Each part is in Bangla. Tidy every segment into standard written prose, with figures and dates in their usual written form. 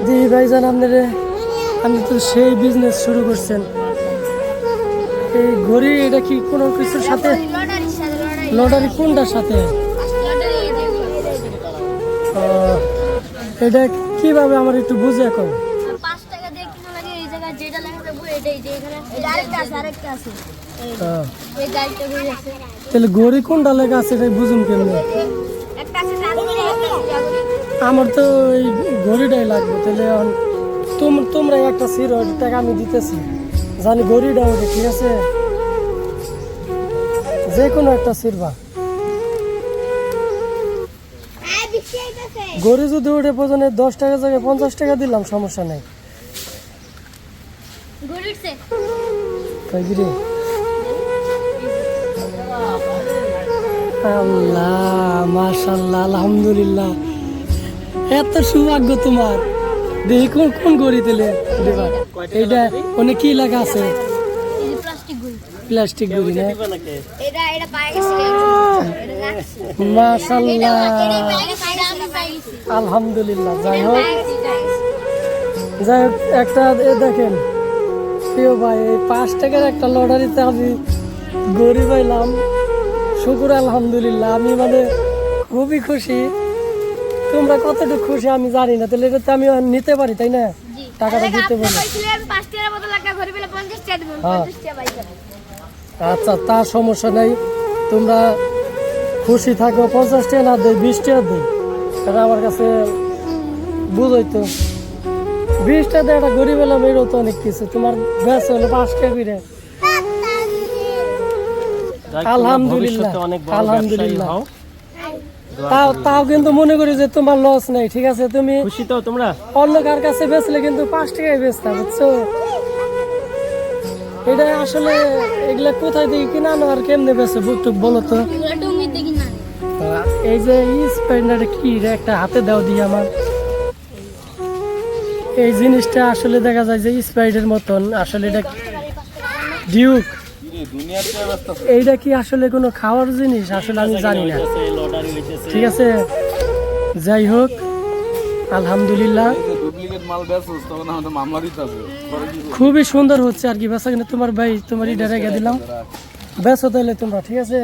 জি ভাইজান আপনারে আপনি তো সেই বিজনেস শুরু করছেন। এই ঘড়ি এটা কি কোনো কিছুর সাথে লটারি কোনটার সাথে? এটা কিভাবে আমার একটু বুঝে কম। 5 টাকা দিয়ে কিনা লাগে এই জায়গা যেটা লেখা থাকবে এটাই যে এখানে এটা আরেকটা আছে এই গাড়িটা ঘুরে আছে। তাহলে ঘড়ি কোনটা লেখা আছে এটা বুঝুন কেমনে? একটা আছে চাঁদপুরে একটা আছে জাগরি। আমার তো এই ঘড়িটাই লাগবে। তাহলে তোমরা একটা সিরো টাকা আমি দিতেছি, জানি ঘড়িটা ওঠে, ঠিক আছে? যে কোনো একটা সিরবা ঘড়ি যদি ওঠে প্রয়োজনে 10 টাকা জায়গায় 50 টাকা দিলাম, সমস্যা নেই। ঘুরে উঠছে কইগিরি আল্লাহ মাশাআল্লাহ আলহামদুলিল্লাহ, এত সৌভাগ্য তোমার। দেখি কোন কোন ঘড়ি দিলে দিবা। এইটা অনেক কি লেখা আছে? এই যে প্লাস্টিক ঘুরে প্লাস্টিক ঘড়ি না? এটা পায়ে গেছে এটা রাখছি মাশাআল্লাহ আমি পায়ে গেছি আলহামদুলিল্লাহ। যাই হোক যাই হোক, একটা দেখেন প্রিয় ভাই, এই 5 টাকার একটা লটারিতে আমি ঘড়ি পাইলাম। শুকুর আলহামদুলিল্লাহ, আমি মানে খুবই খুশি। তোমরা কতটুকু খুশি আমি জানি না। তাহলে এটাতে আমি নিতে পারি, তাই না? টাকাটা দিতে পারি। 5 টাকার বদলে একটা ঘুরে পেলে 50 টাকা দিবেন 50 টাকা পাই যাবেন। আচ্ছা, তার সমস্যা নেই। তোমরা খুশি থাকো, 50 টাকা না দেয় 20 টাকা দিই, কারণ আমার কাছে বুঝোই তো 20 টাকা দিয়ে একটা গরিব এলাম, এরও তো অনেক কিছু। তোমার ব্যাস হলো 5 টাকা করে। আলহামদুলিল্লাহ আলহামদুলিল্লাহ। তাও কিন্তু মনে করি যে তোমার লস নাই, ঠিক আছে? তুমি খুশি তো তোমরা? অন্য কার কাছে বেচলে কিন্তু 5 টাকায় বেচতা, বুঝছো? এটা আসলে এগুলা কোথায় থেকে কিনা আনো আর কেমনে বেচো বলো তো? এগুলো ডুঙ্গিতে কিনা এই যে স্প্যান্ডার কি রে, একটা হাতে দাও দিয়ে আমার। এই জিনিসটা আসলে দেখা যায় যে স্প্রাইটের মতন, আসলে এটা ডিউক। এইটা কি আসলে কোনো খাওয়ার জিনিস? আসলে আমি জানি না, ঠিক আছে? যাই হোক আলহামদুলিল্লাহ, খুবই সুন্দর হচ্ছে আর কি বেচা কিনা। তোমার ভাই তোমার ইটা রেখে দিলাম, বেচো তাহলে তোমরা, ঠিক আছে?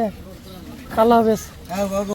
আল্লাহ হাফেজ।